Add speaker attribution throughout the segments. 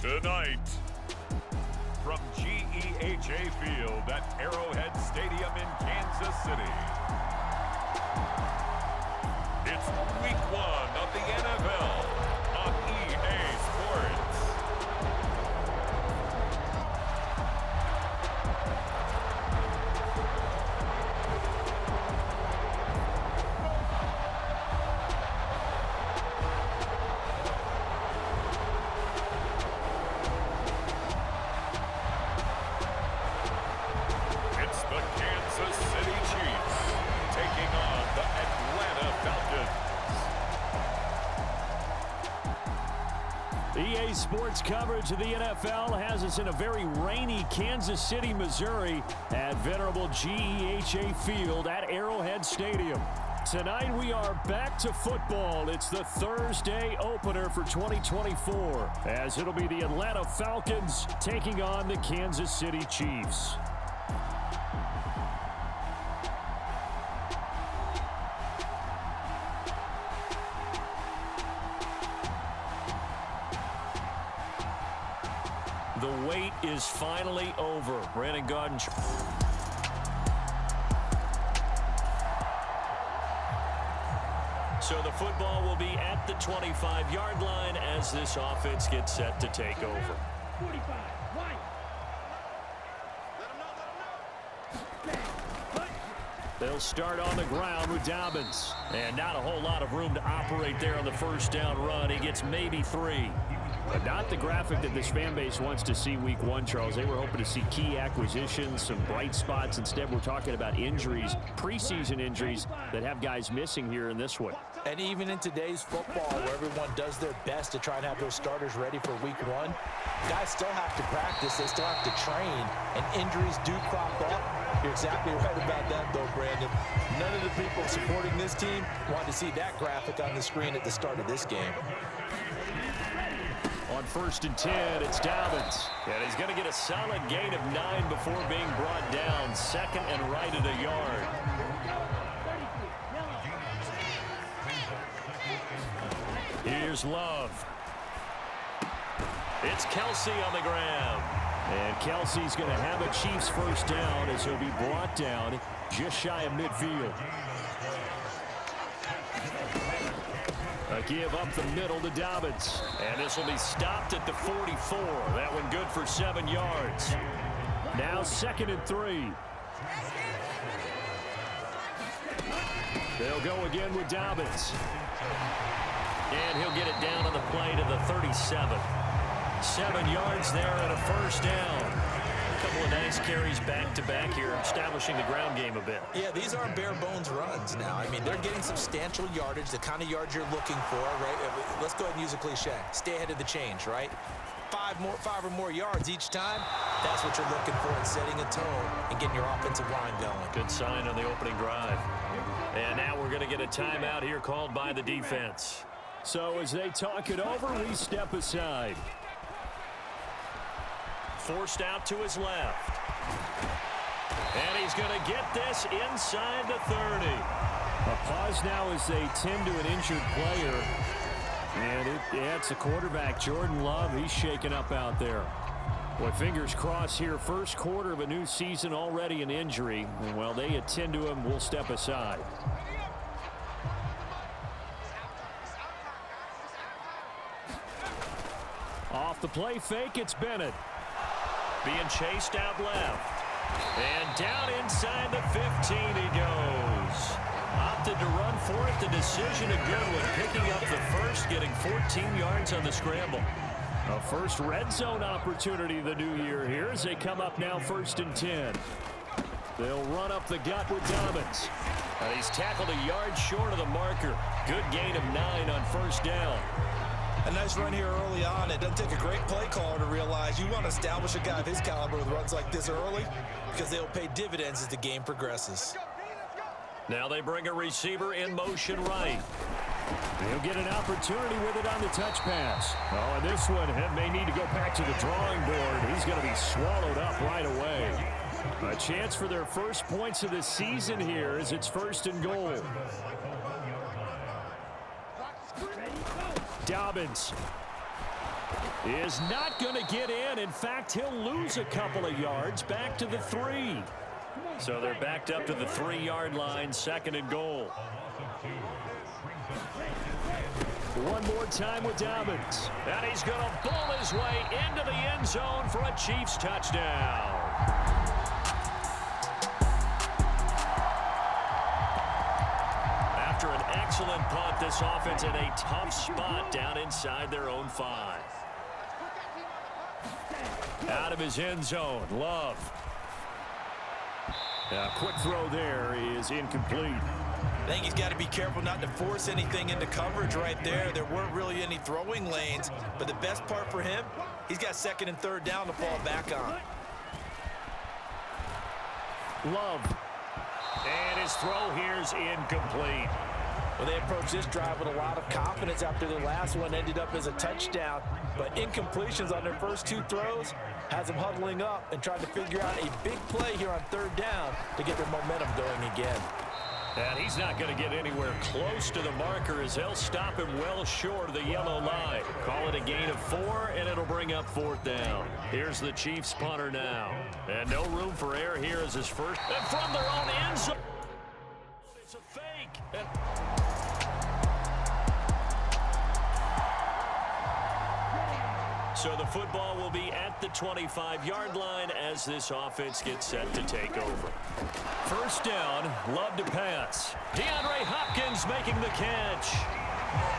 Speaker 1: Tonight, from GEHA Field at Arrowhead Stadium in Kansas City, it's Week 1 of the NFL on EA Sports.
Speaker 2: EA Sports coverage of the NFL has us in a very rainy Kansas City, Missouri at venerable GEHA Field at Arrowhead Stadium. Tonight we are back to football. It's the Thursday opener for 2024 as it'll be the Atlanta Falcons taking on the Kansas City Chiefs. The wait is finally over. Brandon Gaudin. So the football will be at the 25-yard line as this offense gets set to take over. 45, right. They'll start on the ground with Dobbins. And not a whole lot of room to operate there on the first down run. He gets maybe 3. But not the graphic that this fan base wants to see week 1, Charles. They were hoping to see key acquisitions, some bright spots. Instead, we're talking about injuries, preseason injuries that have guys missing here in this one.
Speaker 3: And even in today's football, where everyone does their best to try and have those starters ready for week 1, guys still have to practice. They still have to train, and injuries do crop up. You're exactly right about that, though, Brandon. None of the people supporting this team want to see that graphic on the screen at the start of this game.
Speaker 2: On 1st and 10, it's Dobbins. And he's going to get a solid gain of 9 before being brought down. Second and right at a yard. Here's Love. It's Kelsey on the ground. And Kelsey's going to have a Chiefs first down as he'll be brought down just shy of midfield. A give up the middle to Dobbins. And this will be stopped at the 44. That one good for 7 yards. Now 2nd and 3. They'll go again with Dobbins. And he'll get it down on the play to the 37. 7 yards there and a first down. A couple of nice carries back-to-back here, establishing the ground game a bit.
Speaker 3: Yeah, these aren't bare-bones runs now. I mean, they're getting substantial yardage, the kind of yards you're looking for, right? Let's go ahead and use a cliche. Stay ahead of the change, right? 5 or more yards each time, that's what you're looking for in setting a tone and getting your offensive line going.
Speaker 2: Good sign on the opening drive. And now we're going to get a timeout here called by the defense. So as they talk it over, we step aside. Forced out to his left. And he's going to get this inside the 30. A pause now as they tend to an injured player. And it's the quarterback, Jordan Love. He's shaken up out there. Boy, fingers crossed here. First quarter of a new season, already an injury. And while they attend to him, we'll step aside. Off the play fake, it's Bennett. Being chased out left. And down inside the 15 he goes. Opted to run for it. The decision a good one. Picking up the first, getting 14 yards on the scramble. A first red zone opportunity the new year here as they come up now 1st and 10. They'll run up the gut with Dobbins. And he's tackled a yard short of the marker. Good gain of 9 on first down.
Speaker 3: A nice run here early on. It doesn't take a great play caller to realize you want to establish a guy of his caliber with runs like this early because they'll pay dividends as the game progresses.
Speaker 2: Now they bring a receiver in motion right. He'll get an opportunity with it on the touch pass. Oh, and this one may need to go back to the drawing board. He's going to be swallowed up right away. A chance for their first points of the season here as it's 1st and goal. Dobbins. is not going to get in. In fact, he'll lose a couple of yards back to the 3. So they're backed up to the 3-yard line, 2nd and goal. One more time with Dobbins. And he's going to bull his way into the end zone for a Chiefs touchdown. After an excellent punt, this offense in a tough spot down inside their own 5. Out of his end zone, Love. A quick throw there is incomplete.
Speaker 3: I think he's got to be careful not to force anything into coverage right there. There weren't really any throwing lanes, but the best part for him, he's got 2nd and 3rd down to fall back on.
Speaker 2: Love. And his throw here is incomplete.
Speaker 3: Well, they approached this drive with a lot of confidence after their last one ended up as a touchdown. But incompletions on their first 2 throws has them huddling up and trying to figure out a big play here on 3rd down to get their momentum going again.
Speaker 2: And he's not going to get anywhere close to the marker as they'll stop him well short of the yellow line. Call it a gain of 4, and it'll bring up 4th down. Here's the Chiefs punter now. And no room for error here as his first. And from their own end zone. It's a fake. So the football will be at the 25-yard line as this offense gets set to take over. First down, Love to pass. DeAndre Hopkins making the catch.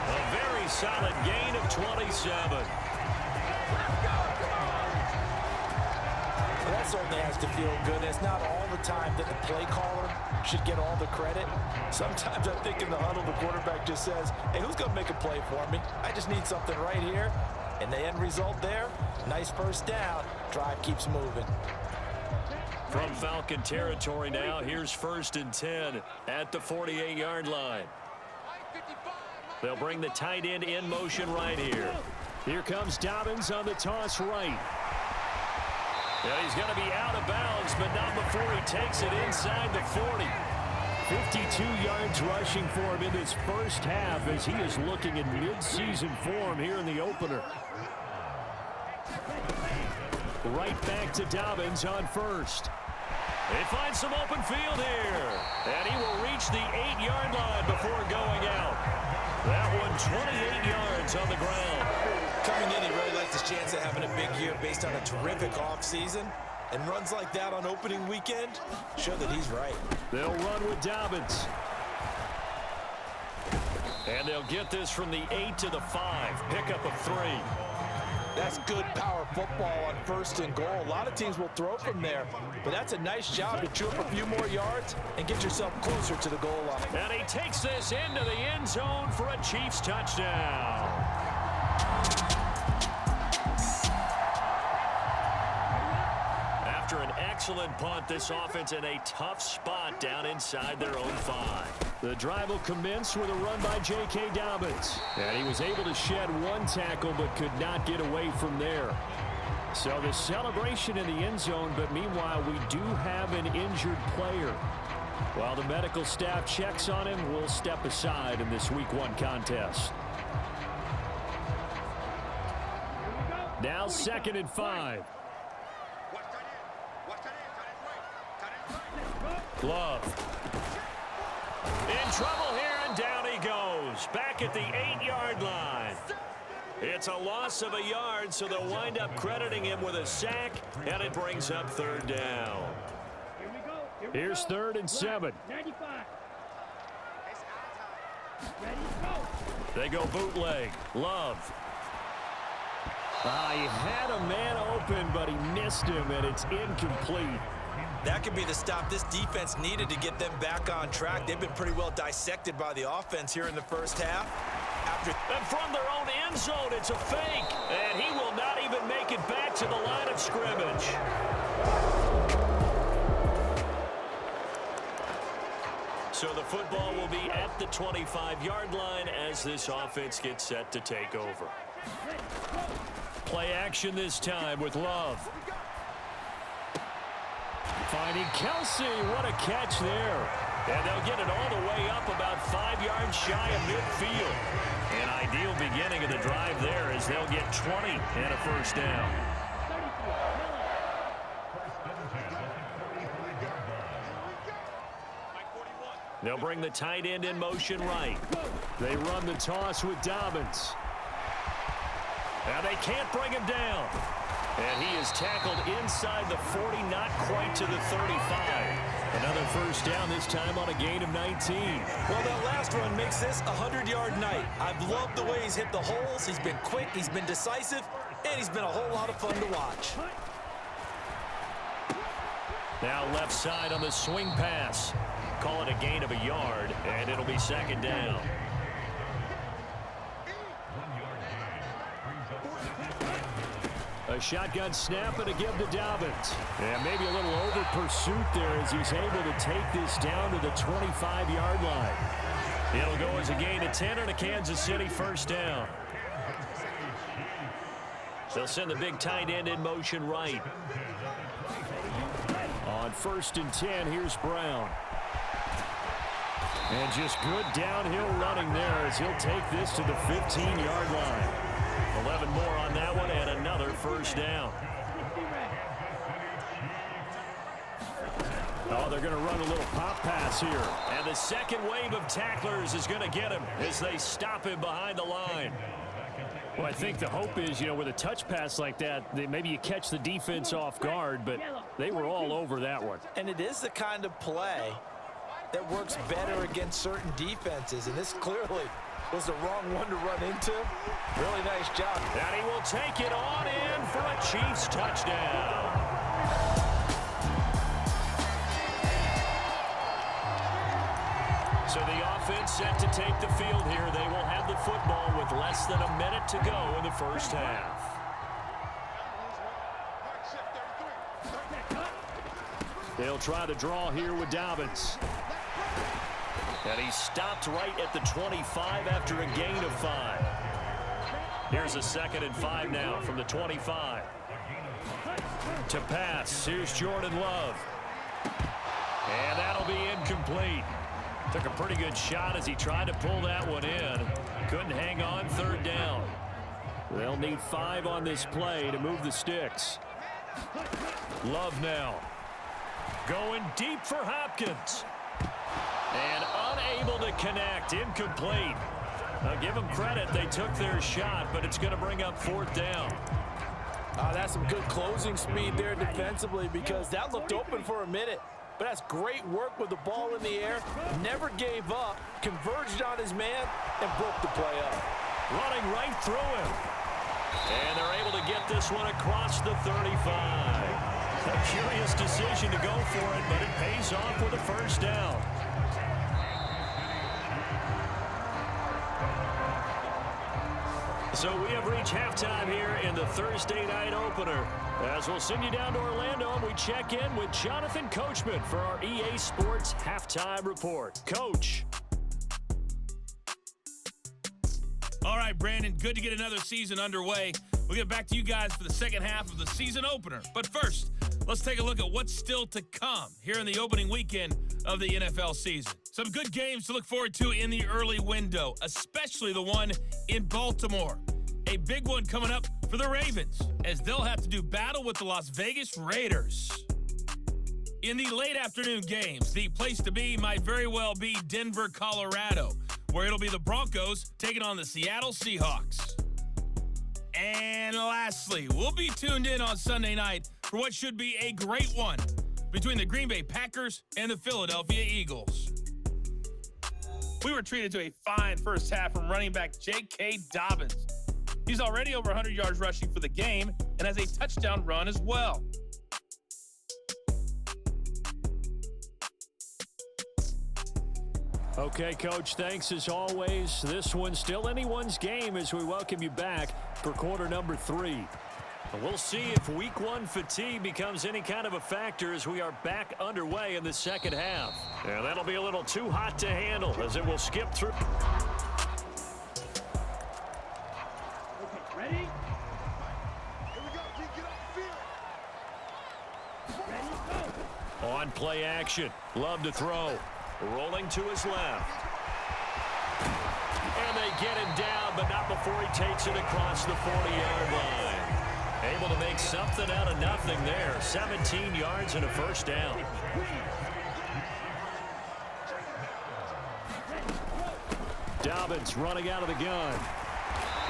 Speaker 2: A very solid gain of 27.
Speaker 3: Well, that certainly has to feel good. It's not all the time that the play caller should get all the credit. Sometimes I think in the huddle, the quarterback just says, hey, who's going to make a play for me? I just need something right here. And the end result there, nice first down. Drive keeps moving.
Speaker 2: From Falcon territory now, here's 1st and 10 at the 48-yard line. They'll bring the tight end in motion right here. Here comes Dobbins on the toss right. Yeah, he's going to be out of bounds, but not before he takes it inside the 40. 52 yards rushing for him in this first half as he is looking in mid-season form here in the opener. Right back to Dobbins on 1st. They find some open field here. And he will reach the 8-yard line before going out. That one 28 yards on the ground.
Speaker 3: Coming in, he really likes his chance of having a big year based on a terrific offseason. And runs like that on opening weekend show that he's right.
Speaker 2: They'll run with Dobbins. And they'll get this from the 8 to the 5. Pickup of 3.
Speaker 3: That's good power football on 1st and goal. A lot of teams will throw from there, but that's a nice job to chew up a few more yards and get yourself closer to the goal line.
Speaker 2: And he takes this into the end zone for a Chiefs touchdown. After an excellent punt, this offense in a tough spot down inside their own 5. The drive will commence with a run by J.K. Dobbins. And he was able to shed 1 tackle but could not get away from there. So the celebration in the end zone, but meanwhile we do have an injured player. While the medical staff checks on him, we'll step aside in this Week 1 contest. Now 2nd and 5. Love. In trouble here, and down he goes. Back at the 8-yard line. It's a loss of a yard, so they'll wind up crediting him with a sack, and it brings up 3rd down. Here's 3rd and 7. They go bootleg. Love. He had a man open, but he missed him, and it's incomplete.
Speaker 3: That could be the stop this defense needed to get them back on track. They've been pretty well dissected by the offense here in the first half.
Speaker 2: And from their own end zone, it's a fake. And he will not even make it back to the line of scrimmage. So the football will be at the 25-yard line as this offense gets set to take over. Play action this time with Love. Finding Kelsey. What a catch there. And they'll get it all the way up about 5 yards shy of midfield. And ideal beginning of the drive there as they'll get 20 and a first down. They'll bring the tight end in motion right. They run the toss with Dobbins. Now they can't bring him down. And he is tackled inside the 40, not quite to the 35. Another first down, this time on a gain of 19.
Speaker 3: Well, that last run makes this a 100-yard night. I've loved the way he's hit the holes. He's been quick, he's been decisive, and he's been a whole lot of fun to watch.
Speaker 2: Now left side on the swing pass. Call it a gain of a yard, and it'll be second down. A shotgun snap and a give to Dobbins. And maybe a little over pursuit there as he's able to take this down to the 25-yard line. It'll go as a gain of 10 and a Kansas City first down. They'll send the big tight end in motion right. On 1st and 10, here's Brown. And just good downhill running there as he'll take this to the 15-yard line. 11 more on that one and another first down. Oh, they're going to run a little pop pass here. And the second wave of tacklers is going to get him as they stop him behind the line. Well, I think the hope is, with a touch pass like that, maybe you catch the defense off guard, but they were all over that one.
Speaker 3: And it is the kind of play that works better against certain defenses, and this clearly was the wrong one to run into. Really nice job.
Speaker 2: And he will take it on in for a Chiefs touchdown. So the offense set to take the field here. They will have the football with less than a minute to go in the first half. They'll try the draw here with Dobbins. And he stopped right at the 25 after a gain of 5. Here's a 2nd and 5 now from the 25. To pass, here's Jordan Love. And that'll be incomplete. Took a pretty good shot as he tried to pull that one in. Couldn't hang on, 3rd down. They'll need 5 on this play to move the sticks. Love now. Going deep for Hopkins. And unable to connect. Incomplete. I'll give them credit. They took their shot, but it's going to bring up 4th down.
Speaker 3: That's some good closing speed there defensively because that looked open for a minute. But that's great work with the ball in the air. Never gave up. Converged on his man and broke the play up.
Speaker 2: Running right through him. And they're able to get this one across the 35. A curious decision to go for it, but it pays off with a first down. So we have reached halftime here in the Thursday night opener. As we'll send you down to Orlando and we check in with Jonathan Coachman for our EA Sports Halftime Report. Coach.
Speaker 4: All right, Brandon, good to get another season underway. We'll get back to you guys for the second half of the season opener. But first, let's take a look at what's still to come here in the opening weekend of the NFL season. Some good games to look forward to in the early window, especially the one in Baltimore. A big one coming up for the Ravens, as they'll have to do battle with the Las Vegas Raiders. In the late afternoon games, the place to be might very well be Denver, Colorado, where it'll be the Broncos taking on the Seattle Seahawks. And lastly, we'll be tuned in on Sunday night for what should be a great one between the Green Bay Packers and the Philadelphia Eagles. We were treated to a fine first half from running back J.K. Dobbins. He's already over 100 yards rushing for the game and has a touchdown run as well.
Speaker 2: Okay, Coach, thanks as always. This one's still anyone's game as we welcome you back for quarter number 3. We'll see if week 1 fatigue becomes any kind of a factor as we are back underway in the second half. And that'll be a little too hot to handle as it will skip through.
Speaker 5: Okay, ready? Here we go. Get off the field. Ready, go.
Speaker 2: On play action. Love to throw. Rolling to his left. And they get him down, but not before he takes it across the 40-yard line. Able to make something out of nothing there. 17 yards and a first down. Dobbins running out of the gun.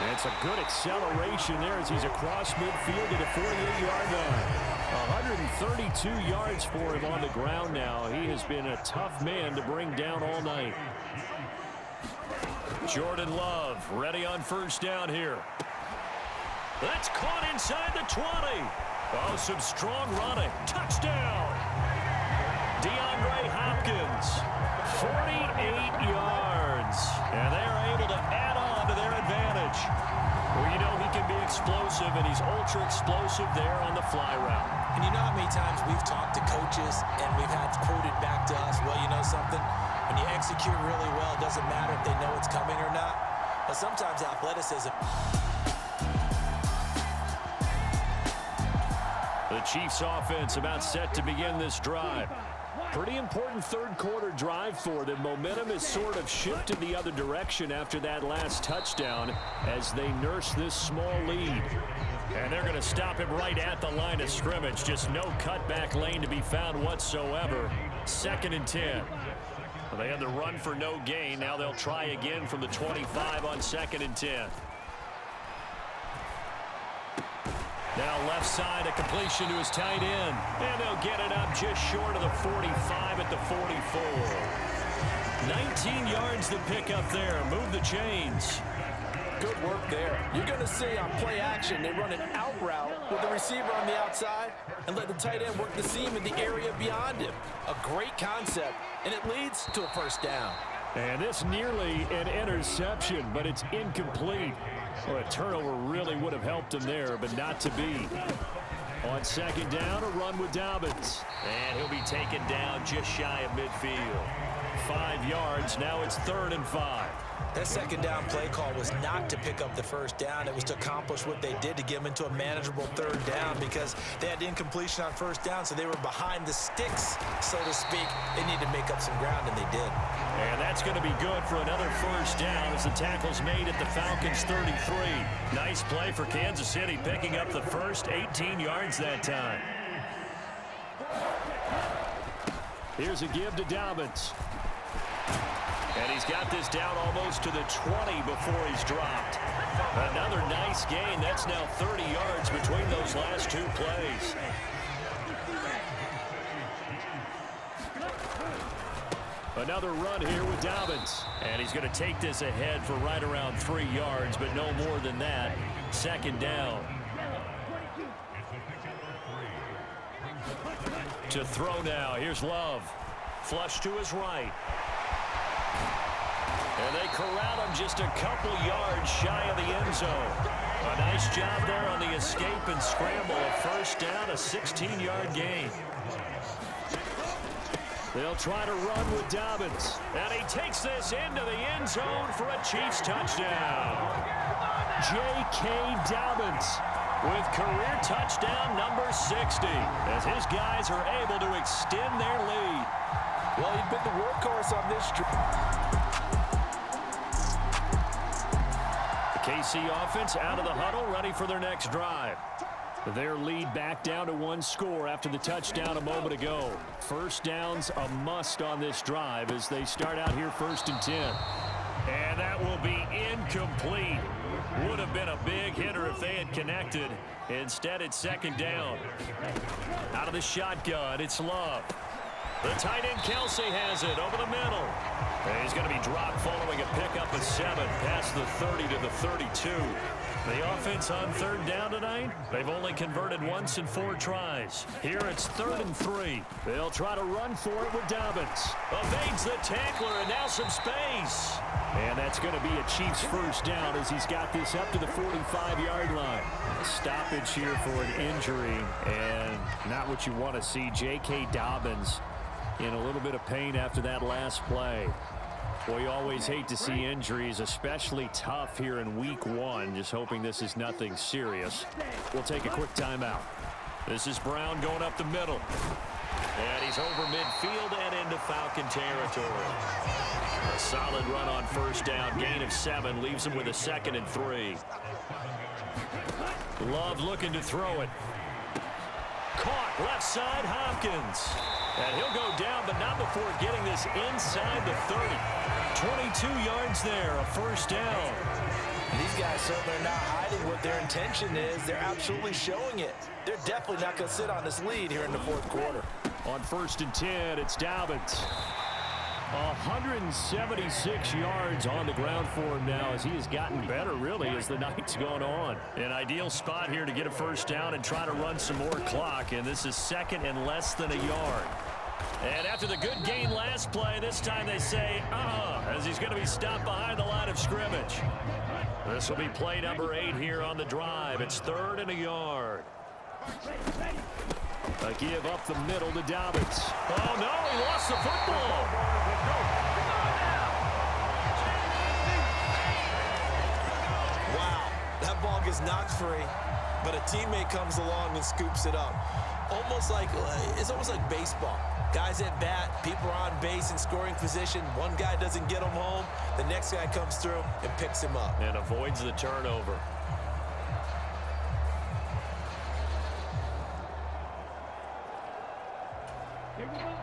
Speaker 2: And it's a good acceleration there as he's across midfield to the 48-yard line. 132 yards for him on the ground now. He has been a tough man to bring down all night. Jordan Love ready on first down here. That's caught inside the 20. Oh, some strong running. Touchdown. DeAndre Hopkins, 48 yards. And they are able to add on to their advantage. Well, you know he can be explosive, and he's ultra explosive there on the fly route.
Speaker 3: And you know how many times we've talked to coaches and we've had quoted back to us, well, you know something? When you execute really well, it doesn't matter if they know it's coming or not. But sometimes athleticism.
Speaker 2: The Chiefs offense about set to begin this drive. Pretty important third quarter drive for them. Momentum has sort of shifted the other direction after that last touchdown as they nurse this small lead. And they're going to stop him right at the line of scrimmage. Just no cutback lane to be found whatsoever. 2nd and 10. Well, they had the run for no gain. Now they'll try again from the 25 on 2nd and 10. Now left side, a completion to his tight end. And they'll get it up just short of the 45 at the 44. 19 yards to pick up there. Move the chains.
Speaker 3: Good work there. You're going to see on play action, they run an out route with the receiver on the outside and let the tight end work the seam in the area beyond him. A great concept, and it leads to a first down.
Speaker 2: And this nearly an interception, but it's incomplete. Well, a turnover really would have helped him there, but not to be. On 2nd down, a run with Dobbins. And he'll be taken down just shy of midfield. 5 yards, now it's 3rd and 5.
Speaker 3: That 2nd down play call was not to pick up the first down. It was to accomplish what they did to get them into a manageable 3rd down because they had incompletion on first down, so they were behind the sticks, so to speak. They needed to make up some ground, and they did.
Speaker 2: And that's going to be good for another first down as the tackle's made at the Falcons' 33. Nice play for Kansas City, picking up the first 18 yards that time. Here's a give to Dobbins. And he's got this down almost to the 20 before he's dropped. Another nice gain. That's now 30 yards between those last 2 plays. Another run here with Dobbins. And he's going to take this ahead for right around 3 yards, but no more than that. 2nd down. To throw now. Here's Love. Flush to his right. And they corral him just a couple yards shy of the end zone. A nice job there on the escape and scramble. A first down, a 16-yard gain. They'll try to run with Dobbins. And he takes this into the end zone for a Chiefs touchdown. J.K. Dobbins with career touchdown number 60 as his guys are able to extend their lead.
Speaker 3: Well, he's been the workhorse on this drive.
Speaker 2: KC offense out of the huddle, ready for their next drive. Their lead back down to 1 score after the touchdown a moment ago. First down's a must on this drive as they start out here 1st and 10. And that will be incomplete. Would have been a big hitter if they had connected. Instead, it's 2nd down. Out of the shotgun, it's Love. The tight end Kelsey has it over the middle. And he's going to be dropped following a pickup of 7 past the 30 to the 32. The offense on 3rd down tonight, they've only converted once in 4 tries. Here it's 3rd and 3. They'll try to run for it with Dobbins. Evades the tackler and now some space. And that's going to be a Chiefs first down as he's got this up to the 45-yard line. A stoppage here for an injury and not what you want to see. J.K. Dobbins in a little bit of pain after that last play. Well, you always hate to see injuries, especially tough here in week 1. Just hoping this is nothing serious. We'll take a quick timeout. This is Brown going up the middle. And he's over midfield and into Falcon territory. A solid run on first down. Gain of 7 leaves him with a 2nd and 3. Love looking to throw it. Caught left side, Hopkins. And he'll go down, but not before getting this inside the 30. 22 yards there, a first down.
Speaker 3: And these guys certainly are not hiding what their intention is. They're absolutely showing it. They're definitely not going to sit on this lead here in the fourth quarter.
Speaker 2: On 1st and 10, it's Dobbins. 176 yards on the ground for him now as he has gotten better, really, as the night's gone on. An ideal spot here to get a first down and try to run some more clock, and this is 2nd and less than a yard. And after the good gain last play, this time they say, as he's going to be stopped behind the line of scrimmage. This will be play number 8 here on the drive. It's 3rd and a yard. A give up the middle to Dobbins. Oh, no, he lost the football.
Speaker 3: Wow, that ball gets knocked free, but a teammate comes along and scoops it up. It's almost like baseball. Guys at bat, people are on base in scoring position. One guy doesn't get him home. The next guy comes through and picks him up.
Speaker 2: And avoids the turnover.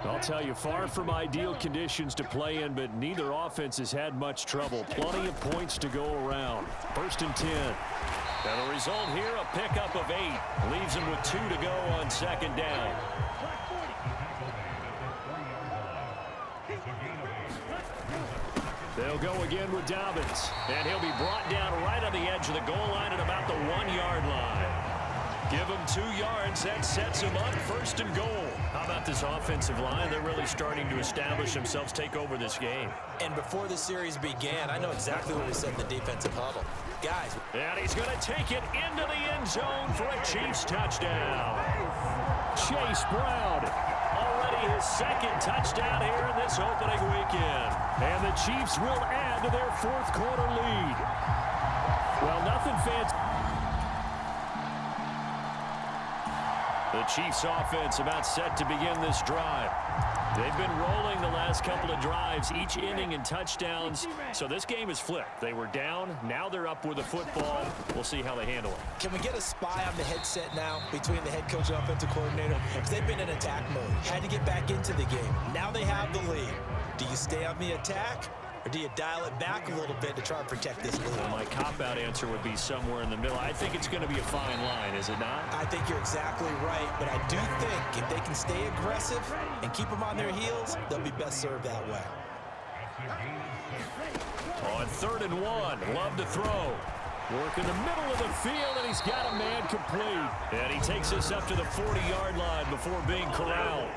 Speaker 2: I'll tell you, far from ideal conditions to play in, but neither offense has had much trouble. Plenty of points to go around. 1st and 10. And the result here, a pickup of 8. Leaves him with 2 to go on 2nd down. They'll go again with Dobbins. And he'll be brought down right on the edge of the goal line at about the 1-yard line. Give him 2 yards. That sets him up 1st and goal. How about this offensive line? They're really starting to establish themselves, take over this game.
Speaker 3: And before the series began, I know exactly what we said in the defensive huddle. Guys.
Speaker 2: And he's going to take it into the end zone for a Chiefs touchdown. Chase Brown, already his 2nd touchdown here in this opening weekend. And the Chiefs will add to their 4th quarter lead. Well, nothing fancy. The Chiefs offense about set to begin this drive. They've been rolling the last couple of drives, each inning in touchdowns. So this game is flipped. They were down. Now they're up with the football. We'll see how they handle it.
Speaker 3: Can we get a spy on the headset now between the head coach and offensive coordinator? Because they've been in attack mode. Had to get back into the game. Now they have the lead. Do you stay on the attack? Or do you dial it back a little bit to try and protect this lead?
Speaker 2: Well, my cop-out answer would be somewhere in the middle. I think it's going to be a fine line, is it not?
Speaker 3: I think you're exactly right, but I do think if they can stay aggressive and keep them on their heels, they'll be best served that way.
Speaker 2: On 3rd and 1, Love to throw. Work in the middle of the field, and he's got a man complete. And he takes this up to the 40-yard line before being corralled.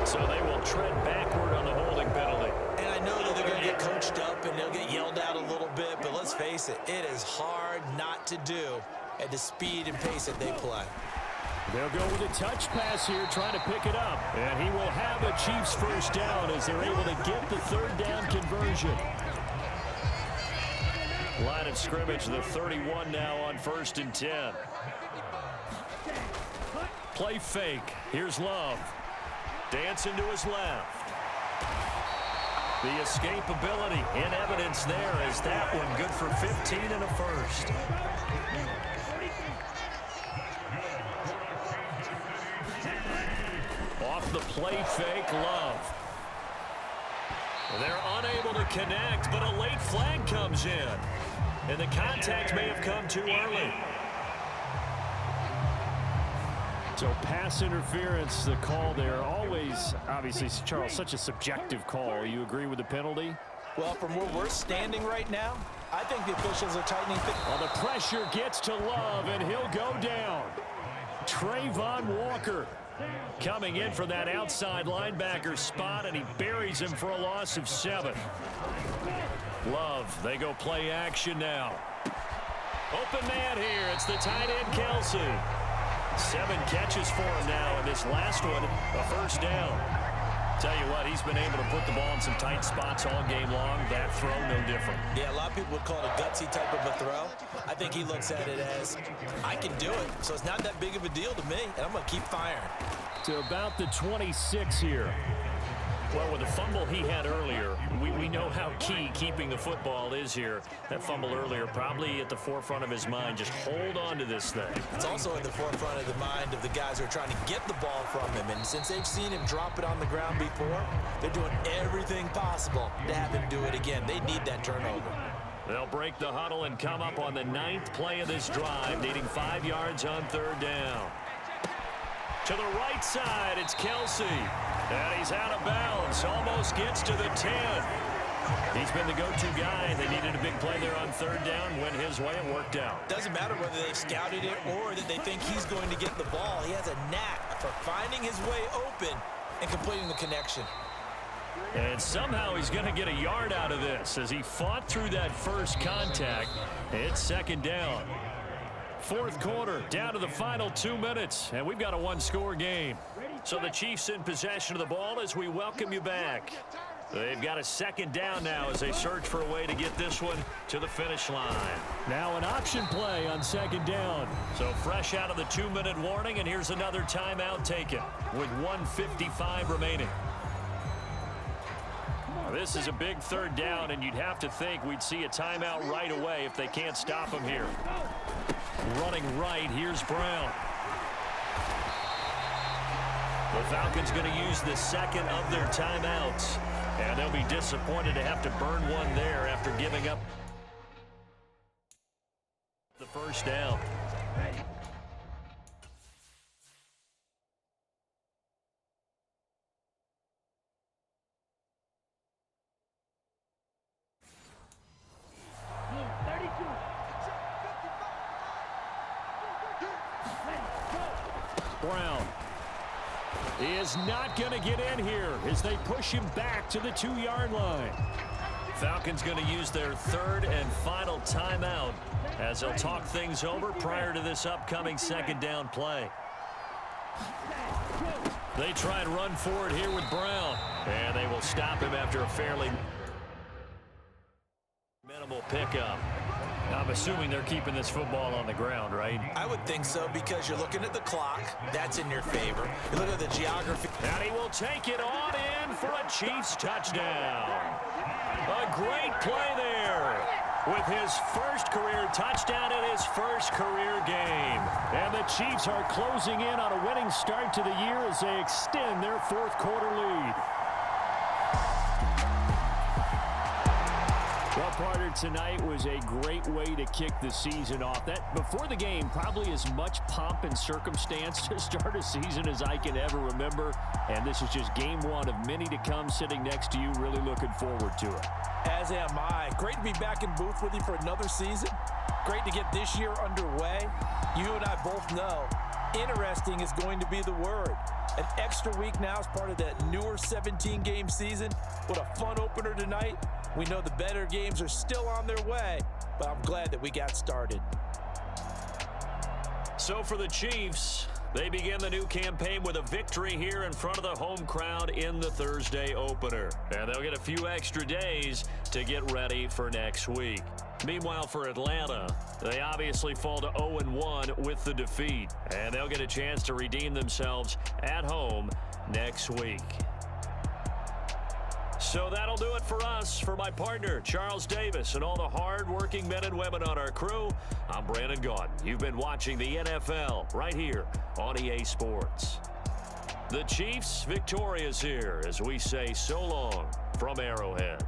Speaker 2: So they will tread backward on the holding penalty.
Speaker 3: And I know that they're going to get coached up and they'll get yelled at a little bit, but let's face it, it is hard not to do at the speed and pace that they play.
Speaker 2: They'll go with a touch pass here, trying to pick it up. And he will have a Chiefs first down as they're able to get the 3rd down conversion. Line of scrimmage, the 31 now on 1st and 10. Play fake. Here's Love. Dancing to his left. The escapability in evidence there as that one good for 15 and a first. Off the play fake, Love. They're unable to connect, but a late flag comes in. And the contact may have come too early. So pass interference, the call there. Always, obviously, Charles, such a subjective call. You agree with the penalty?
Speaker 3: Well, from where we're standing right now, I think the officials are tightening things.
Speaker 2: Well, the pressure gets to Love, and he'll go down. Trayvon Walker coming in for that outside linebacker spot, and he buries him for a loss of 7. Love, they go play action now. Open man here. It's the tight end, Kelsey. 7 catches for him now, and this last one, a first down. Tell you what, he's been able to put the ball in some tight spots all game long. That throw, no different.
Speaker 3: Yeah, a lot of people would call it a gutsy type of a throw. I think he looks at it as, I can do it, so it's not that big of a deal to me, and I'm going to keep firing.
Speaker 2: To about the 26 here. Well, with the fumble he had earlier, we know how key keeping the football is here. That fumble earlier probably at the forefront of his mind. Just hold on to this thing.
Speaker 3: It's also in the forefront of the mind of the guys who are trying to get the ball from him. And since they've seen him drop it on the ground before, they're doing everything possible to have him do it again. They need that turnover.
Speaker 2: They'll break the huddle and come up on the 9th play of this drive, needing 5 yards on 3rd down. To the right side, it's Kelsey. And he's out of bounds. Almost gets to the 10. He's been the go-to guy. They needed a big play there on 3rd down. Went his way and worked out.
Speaker 3: Doesn't matter whether they've scouted it or that they think he's going to get the ball. He has a knack for finding his way open and completing the connection.
Speaker 2: And somehow he's going to get a yard out of this as he fought through that first contact. It's 2nd down. 4th quarter, down to the final 2 minutes, and we've got a one-score game. So the Chiefs in possession of the ball as we welcome you back. They've got a 2nd down now as they search for a way to get this one to the finish line. Now an option play on 2nd down. So fresh out of the 2-minute warning, and here's another timeout taken with 1:55 remaining. Now, this is a big 3rd down, and you'd have to think we'd see a timeout right away if they can't stop him here. Running right, here's Brown. The Falcons going to use the 2nd of their timeouts. And they'll be disappointed to have to burn one there after giving up the 1st down. Brown. He is not going to get in here as they push him back to the 2-yard line. Falcons going to use their 3rd and final timeout as they'll talk things over prior to this upcoming 2nd down play. They try and run forward here with Brown, and they will stop him after a fairly minimal pickup. I'm assuming they're keeping this football on the ground, right?
Speaker 3: I would think so because you're looking at the clock. That's in your favor. You look at the geography.
Speaker 2: And he will take it on in for a Chiefs touchdown. A great play there with his first career touchdown in his first career game. And the Chiefs are closing in on a winning start to the year as they extend their 4th quarter lead. Well, partner, tonight was a great way to kick the season off. That before the game, probably as much pomp and circumstance to start a season as I can ever remember. And this is just game 1 of many to come sitting next to you. Really looking forward to it.
Speaker 3: As am I. Great to be back in booth with you for another season. Great to get this year underway. You and I both know interesting is going to be the word. An extra week now as part of that newer 17-game season. What a fun opener tonight. We know the better games are still on their way, but I'm glad that we got started.
Speaker 2: So for the Chiefs, they begin the new campaign with a victory here in front of the home crowd in the Thursday opener. And they'll get a few extra days to get ready for next week. Meanwhile, for Atlanta, they obviously fall to 0-1 with the defeat. And they'll get a chance to redeem themselves at home next week. So that'll do it for us. For my partner, Charles Davis, and all the hard-working men and women on our crew, I'm Brandon Gaudin. You've been watching the NFL right here on EA Sports. The Chiefs victorious here as we say so long from Arrowhead.